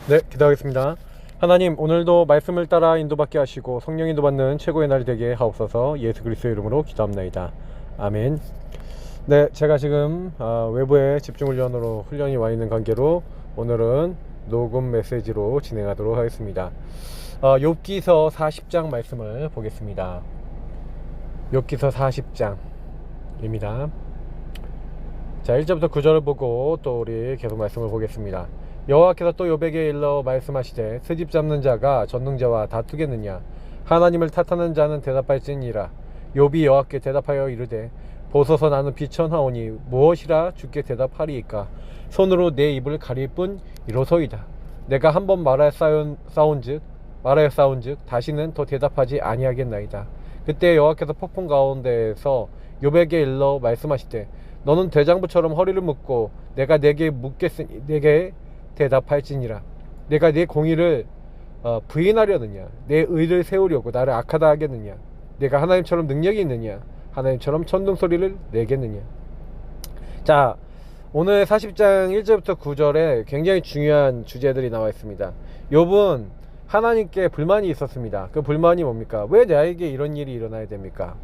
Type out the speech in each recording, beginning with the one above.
네, 기도하겠습니다. 하나님, 오늘도 말씀을 따라 인도받게 하시고 성령 인도받는 최고의 날이 되게 하옵소서. 예수 그리스도의 이름으로 기도합나이다. 아멘. 네, 제가 지금 외부에 집중훈련으로 훈련이 와 있는 관계로 오늘은 녹음 메시지로 진행하도록 하겠습니다. 욥기서 40장 말씀을 보겠습니다. 욥기서 40장입니다. 자, 1절부터 9절을 보고 또 우리 계속 말씀을 보겠습니다. 여호와께서 또 욥에게 일러 말씀하시되 트집 잡는 자가 전능자와 다투겠느냐? 하나님을 탓하는 자는 대답할지니라. 욥이 여호와께 대답하여 이르되 보소서, 나는 비천하오니 무엇이라 주께 대답하리이까? 손으로 내 입을 가릴 뿐 이로소이다. 내가 한번 말하였사온즉 다시는 더 대답하지 아니하겠나이다. 그때 여호와께서 폭풍 가운데에서 욥에게 일러 말씀하시되 너는 대장부처럼 허리를 묶고 내가 내게 묻겠으니 내게 대답할지니라. 내가 내 공의를 부인하려느냐? 내 의를 세우려고 나를 악하다 하겠느냐? 내가 하나님처럼 능력이 있느냐? 하나님처럼 천둥소리를 내겠느냐? 자, 오늘 40장 1절부터 9절에 굉장히 중요한 주제들이 나와 있습니다. 욥은 하나님께 불만이 있었습니다. 그 불만이 뭡니까? 왜 나에게 이런 일이 일어나야 됩니까?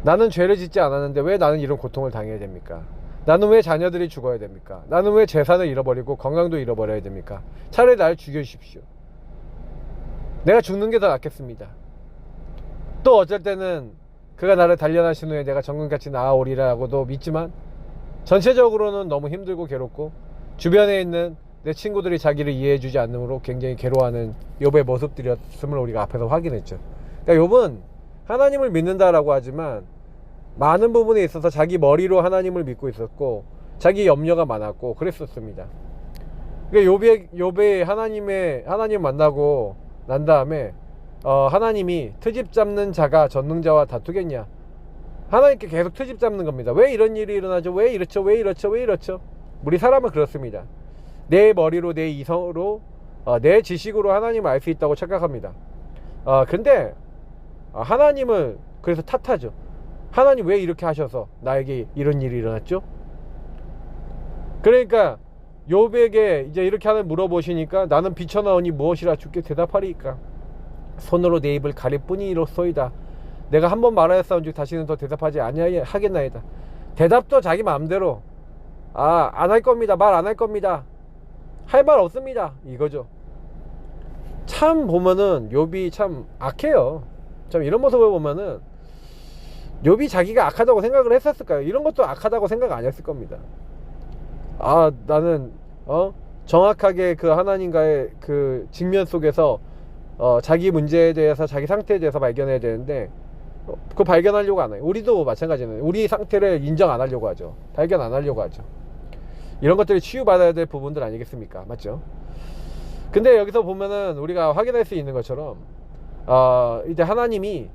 나는 죄를 짓지 않았는데 왜 나는 이런 고통을 당해야 됩니까? 나는 왜 자녀들이 죽어야 됩니까? 나는 왜 재산을 잃어버리고 건강도 잃어버려야 됩니까? 차라리 날 죽여주십시오. 내가 죽는 게 더 낫겠습니다. 또 어쩔 때는 그가 나를 단련하신 후에 내가 정금같이 나아오리라고도 믿지만 전체적으로는 너무 힘들고 괴롭고 주변에 있는 내 친구들이 자기를 이해해주지 않으므로 굉장히 괴로워하는 욥의 모습들이었음을 우리가 앞에서 확인했죠. 그러니까 욥은 하나님을 믿는다라고 하지만 많은 부분에 있어서 자기 머리로 하나님을 믿고 있었고 자기 염려가 많았고 그랬었습니다. 그러니까 욥이 하나님 만나고 난 다음에 하나님이 트집 잡는 자가 전능자와 다투겠냐? 하나님께 계속 트집 잡는 겁니다. 왜 이런 일이 일어나죠? 왜 이렇죠? 왜 이렇죠? 왜 이렇죠? 우리 사람은 그렇습니다. 내 머리로, 내 이성으로, 내 지식으로 하나님을 알 수 있다고 착각합니다. 근데 하나님을 그래서 탓하죠. 하나님 왜 이렇게 하셔서 나에게 이런 일이 일어났죠? 그러니까 욥에게 이제 이렇게 하나 물어보시니까 나는 비천하오니 무엇이라 주께 대답하리이까? 손으로 내 입을 가릴 뿐이로소이다. 내가 한번 말하였사온즉 다시는 더 대답하지 아니하겠나이다. 대답도 자기 마음대로 안 할 겁니다. 말 안 할 겁니다. 할 말 없습니다. 이거죠. 참 보면은 욥이 참 악해요. 참 이런 모습을 보면은 욥이 자기가 악하다고 생각을 했었을까요? 이런 것도 악하다고 생각 안 했을 겁니다. 나는 정확하게 그 하나님과의 그 직면 속에서 자기 문제에 대해서, 자기 상태에 대해서 발견해야 되는데 그거 발견하려고 안 해요. 우리도 마찬가지예요. 우리 상태를 인정 안 하려고 하죠. 발견 안 하려고 하죠. 이런 것들이 치유받아야 될 부분들 아니겠습니까? 맞죠? 근데 여기서 보면은 우리가 확인할 수 있는 것처럼 이제 하나님이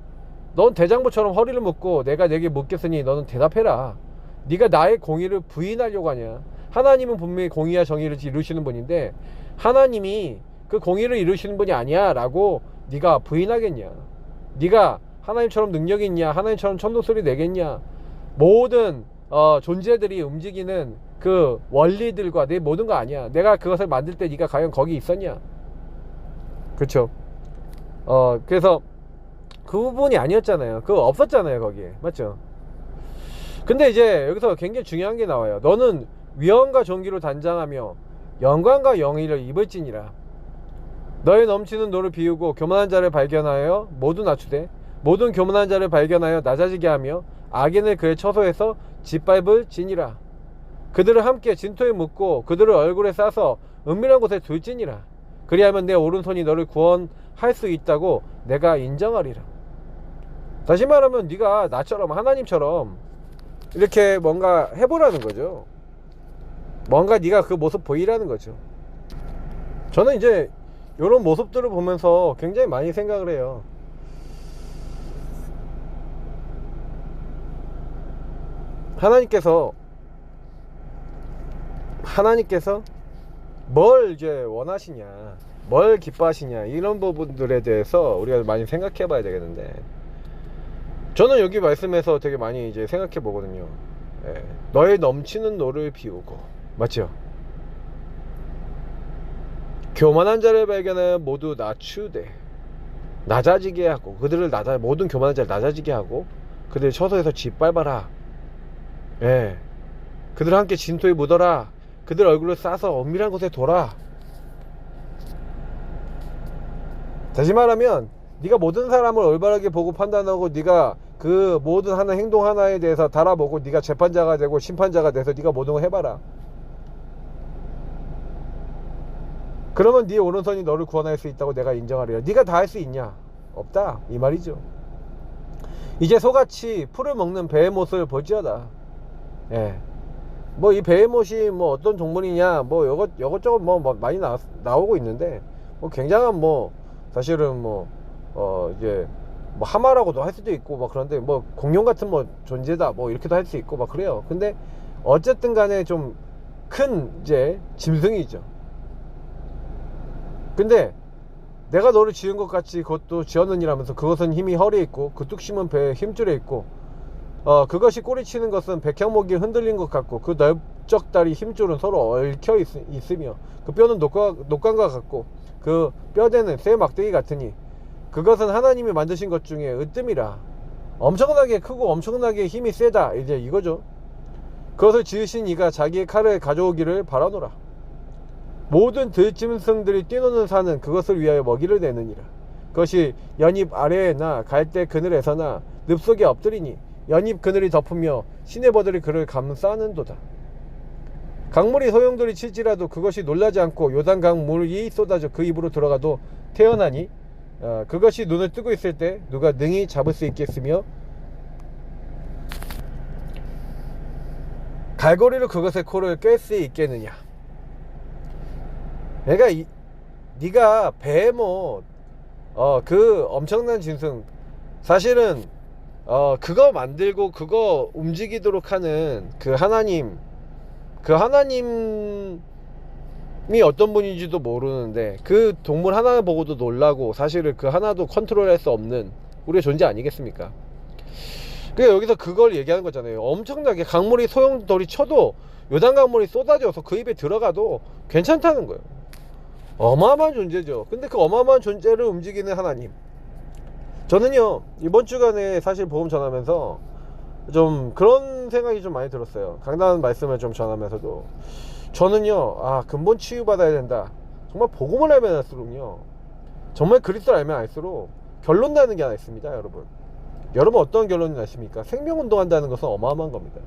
넌 대장부처럼 허리를 묶고 내가 내게 묻겠으니 너는 대답해라. 네가 나의 공의를 부인하려고 하냐? 하나님은 분명히 공의와 정의를 이루시는 분인데 하나님이 그 공의를 이루시는 분이 아니야 라고 네가 부인하겠냐? 네가 하나님처럼 능력이 있냐? 하나님처럼 천둥소리 내겠냐? 모든 존재들이 움직이는 그 원리들과 내 모든 거 아니야. 내가 그것을 만들 때 네가 과연 거기 있었냐? 그렇죠? 그래서 그 부분이 아니었잖아요. 그거 없었잖아요 거기에. 맞죠? 근데 이제 여기서 굉장히 중요한 게 나와요. 너는 위엄과 존귀로 단장하며 영광과 영의를 입을지니라. 너의 넘치는 노를 비우고 교만한 자를 발견하여 모두 낮추되 모든 교만한 자를 발견하여 낮아지게 하며 악인을 그의 처소에서 짓밟을지니라. 그들을 함께 진토에 묻고 그들을 얼굴에 싸서 은밀한 곳에 둘지니라. 그리하면 내 오른손이 너를 구원할 수 있다고 내가 인정하리라. 다시 말하면 네가 나처럼 하나님처럼 이렇게 뭔가 해보라는 거죠. 뭔가 네가 그 모습 보이라는 거죠. 저는 이제 이런 모습들을 보면서 굉장히 많이 생각을 해요. 하나님께서 뭘 이제 원하시냐, 뭘 기뻐하시냐, 이런 부분들에 대해서 우리가 많이 생각해 봐야 되겠는데, 저는 여기 말씀에서 되게 많이 이제 생각해 보거든요. 너의 넘치는 노를 비우고, 맞죠? 교만한 자를 발견하여 모두 낮추되 낮아지게 하고, 그들을 모든 교만한 자를 낮아지게 하고 그들을 처소에서 짓밟아라. 예, 그들을 함께 진토에 묻어라. 그들 얼굴을 싸서 엄밀한 곳에 둬라. 다시 말하면 네가 모든 사람을 올바르게 보고 판단하고, 네가 그 모든 하나 행동 하나에 대해서 달아보고, 네가 재판자가 되고 심판자가 돼서 네가 모든 걸 해봐라. 그러면 네 오른손이 너를 구원할 수 있다고 내가 인정하리라. 네가 다 할 수 있냐? 없다, 이 말이죠. 이제 소같이 풀을 먹는 베헤못을 볼지어다. 예, 뭐 이 베헤못이 뭐 어떤 동물이냐, 뭐 이것저것 뭐 많이 나오고 있는데, 뭐 굉장한 뭐 사실은 뭐 이제 뭐 하마라고도 할 수도 있고 막, 그런데 뭐 공룡 같은 뭐 존재다 뭐 이렇게도 할 수 있고 막 그래요. 근데 어쨌든 간에 좀 큰 이제 짐승이죠. 근데 내가 너를 지은 것 같이 그것도 지었느니라면서, 그것은 힘이 허리에 있고 그 뚝심은 배에 힘줄에 있고, 그것이 꼬리치는 것은 백향목이 흔들린 것 같고, 그 넓적다리 힘줄은 서로 얽혀 있으며, 그 뼈는 녹관과 같고 그 뼈대는 새 막대기 같으니 그것은 하나님이 만드신 것 중에 으뜸이라. 엄청나게 크고 엄청나게 힘이 세다, 이제 이거죠. 그것을 지으신 이가 자기의 칼을 가져오기를 바라노라. 모든 들짐승들이 뛰노는 산은 그것을 위하여 먹이를 내느니라. 그것이 연잎 아래에나 갈대 그늘에서나 늪속에 엎드리니 연잎 그늘이 덮으며 시내버들이 그를 감싸는도다. 강물이 소용돌이 칠지라도 그것이 놀라지 않고 요단강 물이 쏟아져 그 입으로 들어가도 태어나니, 그것이 눈을 뜨고 있을 때 누가 능히 잡을 수 있겠으며, 갈고리로 그것의 코를 깰 수 있겠느냐. 그러니까 네가 베헤못, 그 엄청난 짐승, 사실은 그거 만들고 그거 움직이도록 하는 그 하나님이 어떤 분인지도 모르는데, 그 동물 하나 보고도 놀라고, 사실은 그 하나도 컨트롤할 수 없는 우리의 존재 아니겠습니까? 그러니까 여기서 그걸 얘기하는 거잖아요. 엄청나게 강물이 소용돌이 쳐도, 요단 강물이 쏟아져서 그 입에 들어가도 괜찮다는 거예요. 어마어마한 존재죠. 근데 그 어마어마한 존재를 움직이는 하나님, 저는요 이번 주간에 사실 복음 전하면서 좀 그런 생각이 좀 많이 들었어요. 강단 말씀을 좀 전하면서도 저는요, 근본 치유받아야 된다. 정말 복음을 알면 알수록요, 정말 그리스도를 알면 알수록 결론 나는 게 하나 있습니다. 여러분 어떤 결론이 나십니까? 생명운동 한다는 것은 어마어마한 겁니다.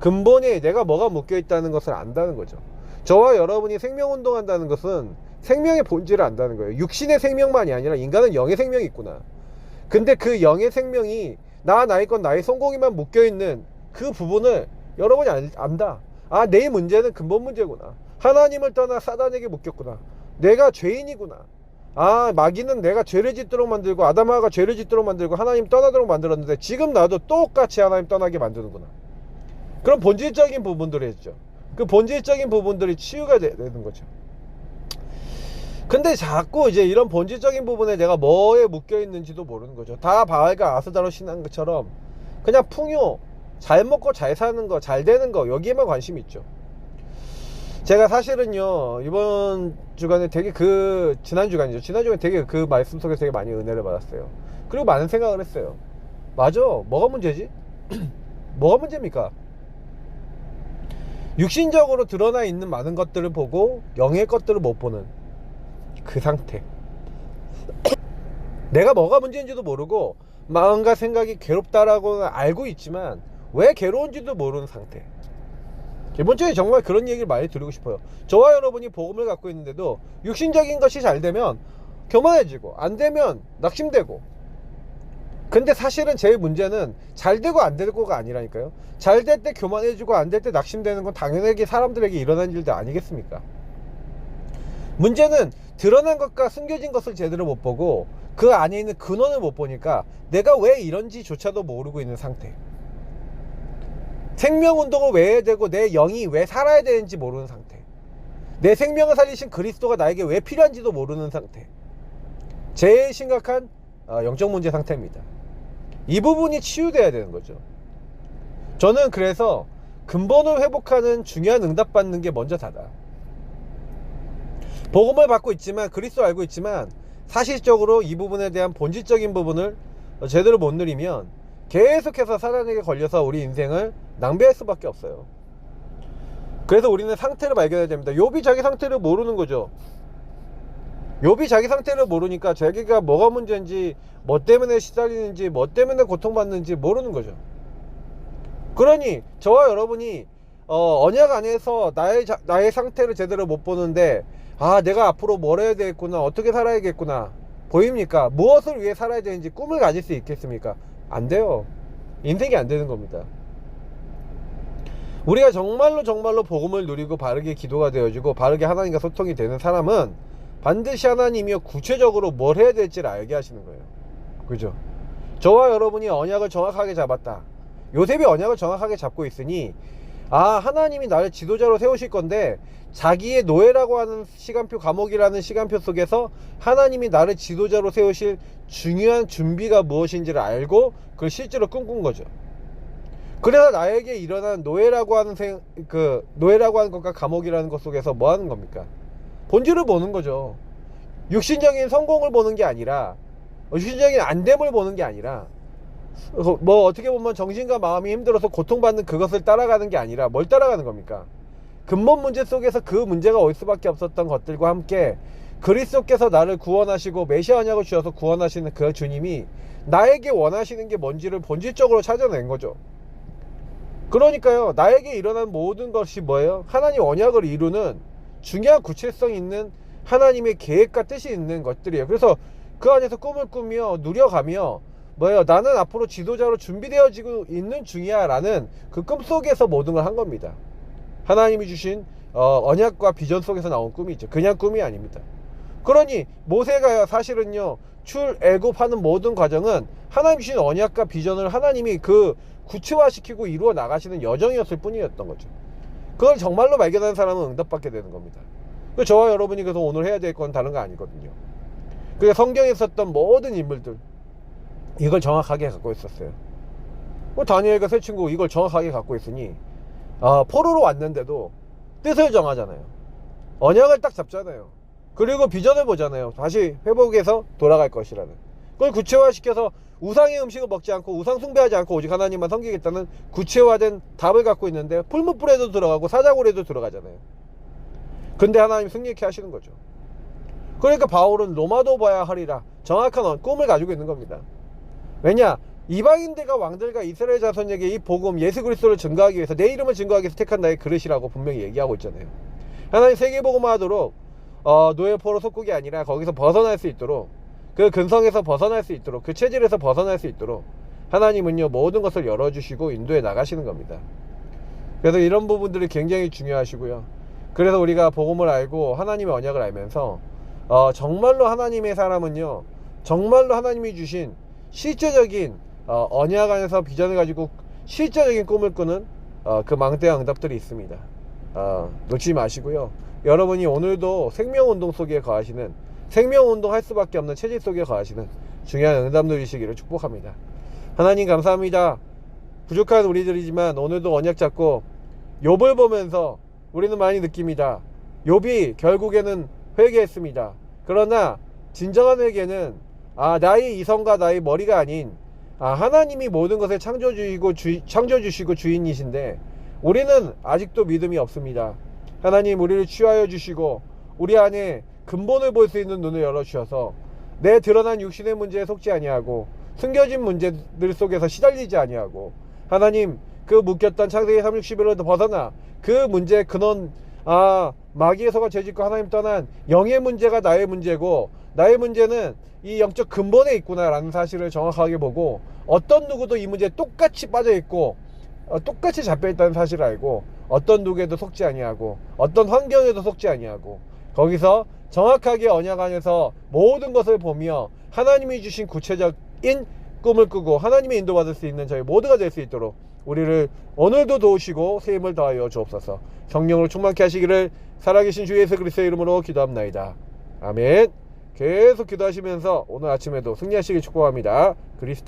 근본에 내가 뭐가 묶여있다는 것을 안다는 거죠. 저와 여러분이 생명운동 한다는 것은 생명의 본질을 안다는 거예요. 육신의 생명만이 아니라 인간은 영의 생명이 있구나. 근데 그 영의 생명이 나의 것, 나의 성공에만 묶여있는 그 부분을 여러분이 안다. 내 문제는 근본 문제구나. 하나님을 떠나 사단에게 묶였구나. 내가 죄인이구나. 마귀는 내가 죄를 짓도록 만들고 아담하가 죄를 짓도록 만들고 하나님 떠나도록 만들었는데, 지금 나도 똑같이 하나님 떠나게 만드는구나. 그런 본질적인 부분들이 있죠. 그 본질적인 부분들이 치유가 되는 거죠. 근데 자꾸 이제 이런 본질적인 부분에 내가 뭐에 묶여있는지도 모르는 거죠. 다 바알과 아스다로 신한 것처럼 그냥 풍요, 잘 먹고 잘 사는 거, 잘 되는 거, 여기에만 관심이 있죠. 제가 사실은요 이번 주간에 되게 지난 주간에 되게 그 말씀 속에서 되게 많이 은혜를 받았어요. 그리고 많은 생각을 했어요. 맞아, 뭐가 문제지? 뭐가 문제입니까? 육신적으로 드러나 있는 많은 것들을 보고 영의 것들을 못 보는 그 상태. 내가 뭐가 문제인지도 모르고 마음과 생각이 괴롭다라고 알고 있지만 왜 괴로운지도 모르는 상태. 기본적으로 정말 그런 얘기를 많이 드리고 싶어요. 저와 여러분이 복음을 갖고 있는데도 육신적인 것이 잘 되면 교만해지고, 안 되면 낙심되고. 근데 사실은 제일 문제는 잘 되고 안 되고가 아니라니까요. 잘 될 때 교만해지고 안 될 때 낙심되는 건 당연하게 사람들에게 일어난 일도 아니겠습니까? 문제는 드러난 것과 숨겨진 것을 제대로 못 보고 그 안에 있는 근원을 못 보니까 내가 왜 이런지조차도 모르고 있는 상태. 생명운동을 왜 해야 되고 내 영이 왜 살아야 되는지 모르는 상태. 내 생명을 살리신 그리스도가 나에게 왜 필요한지도 모르는 상태. 제일 심각한 영적 문제 상태입니다. 이 부분이 치유돼야 되는 거죠. 저는 그래서 근본을 회복하는 중요한 응답받는 게 먼저 다다. 복음을 받고 있지만, 그리스도 알고 있지만 사실적으로 이 부분에 대한 본질적인 부분을 제대로 못 누리면 계속해서 사단에게 걸려서 우리 인생을 낭비할 수밖에 없어요. 그래서 우리는 상태를 발견해야 됩니다. 욥이 자기 상태를 모르는 거죠. 욥이 자기 상태를 모르니까 자기가 뭐가 문제인지, 뭐 때문에 시달리는지, 뭐 때문에 고통받는지 모르는 거죠. 그러니 저와 여러분이 언약 안에서 나의 상태를 제대로 못 보는데, 내가 앞으로 뭘 해야 되겠구나, 어떻게 살아야겠구나 보입니까? 무엇을 위해 살아야 되는지 꿈을 가질 수 있겠습니까? 안 돼요. 인생이 안 되는 겁니다. 우리가 정말로 복음을 누리고 바르게 기도가 되어지고 바르게 하나님과 소통이 되는 사람은 반드시 하나님이요 구체적으로 뭘 해야 될지를 알게 하시는 거예요. 그죠? 저와 여러분이 언약을 정확하게 잡았다. 요셉이 언약을 정확하게 잡고 있으니, 하나님이 나를 지도자로 세우실 건데, 자기의 노예라고 하는 시간표, 감옥이라는 시간표 속에서 하나님이 나를 지도자로 세우실 중요한 준비가 무엇인지를 알고 그걸 실제로 꿈꾼 거죠. 그래서 나에게 일어난 노예라고 하는 노예라고 하는 것과 감옥이라는 것 속에서 뭐 하는 겁니까? 본질을 보는 거죠. 육신적인 성공을 보는 게 아니라, 육신적인 안됨을 보는 게 아니라, 뭐 어떻게 보면 정신과 마음이 힘들어서 고통받는 그것을 따라가는 게 아니라 뭘 따라가는 겁니까? 근본 문제 속에서 그 문제가 올 수밖에 없었던 것들과 함께 그리스도께서 나를 구원하시고 메시아 언약을 주셔서 구원하시는 그 주님이 나에게 원하시는 게 뭔지를 본질적으로 찾아낸 거죠. 그러니까요, 나에게 일어난 모든 것이 뭐예요? 하나님 언약을 이루는 중요한 구체성 있는 하나님의 계획과 뜻이 있는 것들이에요. 그래서 그 안에서 꿈을 꾸며 누려가며 나는 앞으로 지도자로 준비되어지고 있는 중이야 라는 그 꿈 속에서 모든 걸 한 겁니다. 하나님이 주신 언약과 비전 속에서 나온 꿈이 있죠. 그냥 꿈이 아닙니다. 그러니 모세가 사실은요, 출애굽하는 모든 과정은 하나님 주신 언약과 비전을 하나님이 그 구체화시키고 이루어 나가시는 여정이었을 뿐이었던 거죠. 그걸 정말로 발견하는 사람은 응답받게 되는 겁니다. 저와 여러분이 그래서 오늘 해야 될 건 다른 거 아니거든요. 그게 성경에 있었던 모든 인물들, 이걸 정확하게 갖고 있었어요. 다니엘과 세 친구 이걸 정확하게 갖고 있으니 포로로 왔는데도 뜻을 정하잖아요. 언약을 딱 잡잖아요. 그리고 비전을 보잖아요. 다시 회복해서 돌아갈 것이라는, 그걸 구체화시켜서 우상의 음식을 먹지 않고 우상 숭배하지 않고 오직 하나님만 섬기겠다는 구체화된 답을 갖고 있는데, 풀무불에도 들어가고 사자굴에도 들어가잖아요. 근데 하나님 승리케 하시는 거죠. 그러니까 바울은 로마도 봐야 하리라, 정확한 꿈을 가지고 있는 겁니다. 왜냐? 이방인들과 왕들과 이스라엘 자손에게 이 복음 예수 그리스도를 증거하기 위해서, 내 이름을 증거하기 위해서 택한 나의 그릇이라고 분명히 얘기하고 있잖아요. 하나님 세계복음화하도록 노예 포로 속국이 아니라 거기서 벗어날 수 있도록, 그 근성에서 벗어날 수 있도록, 그 체질에서 벗어날 수 있도록 하나님은요 모든 것을 열어주시고 인도해 나가시는 겁니다. 그래서 이런 부분들이 굉장히 중요하시고요. 그래서 우리가 복음을 알고 하나님의 언약을 알면서 정말로 하나님의 사람은요, 정말로 하나님이 주신 실제적인 언약 안에서 비전을 가지고 실제적인 꿈을 꾸는 그 망대한 응답들이 있습니다. 놓치지 마시고요. 여러분이 오늘도 생명운동 속에 거하시는, 생명운동 할 수밖에 없는 체질 속에 거하시는 중요한 응답 누리시기를 축복합니다. 하나님 감사합니다. 부족한 우리들이지만 오늘도 언약 잡고 욥을 보면서 우리는 많이 느낍니다. 욥이 결국에는 회개했습니다. 그러나 진정한 회개는 나의 이성과 나의 머리가 아닌 하나님이 모든 것을 창조주시고 주인이신데 우리는 아직도 믿음이 없습니다. 하나님, 우리를 치유하여 주시고 우리 안에 근본을 볼 수 있는 눈을 열어주셔서 내 드러난 육신의 문제에 속지 아니하고 숨겨진 문제들 속에서 시달리지 아니하고, 하나님 그 묶였던 창세기 360일로도 벗어나 그 문제의 근원, 마귀의 소가 죄짓고 하나님 떠난 영의 문제가 나의 문제고, 나의 문제는 이 영적 근본에 있구나 라는 사실을 정확하게 보고, 어떤 누구도 이 문제에 똑같이 빠져있고 똑같이 잡혀있다는 사실을 알고, 어떤 누구에도 속지 아니하고 어떤 환경에도 속지 아니하고, 거기서 정확하게 언약 안에서 모든 것을 보며 하나님이 주신 구체적인 꿈을 꾸고 하나님의 인도받을 수 있는 저희 모두가 될 수 있도록 우리를 오늘도 도우시고 새 힘을 더하여 주옵소서. 성령으로 충만케 하시기를 살아계신 주 예수 그리스도의 이름으로 기도합나이다. 아멘. 계속 기도하시면서 오늘 아침에도 승리하시길 축복합니다. 그리스도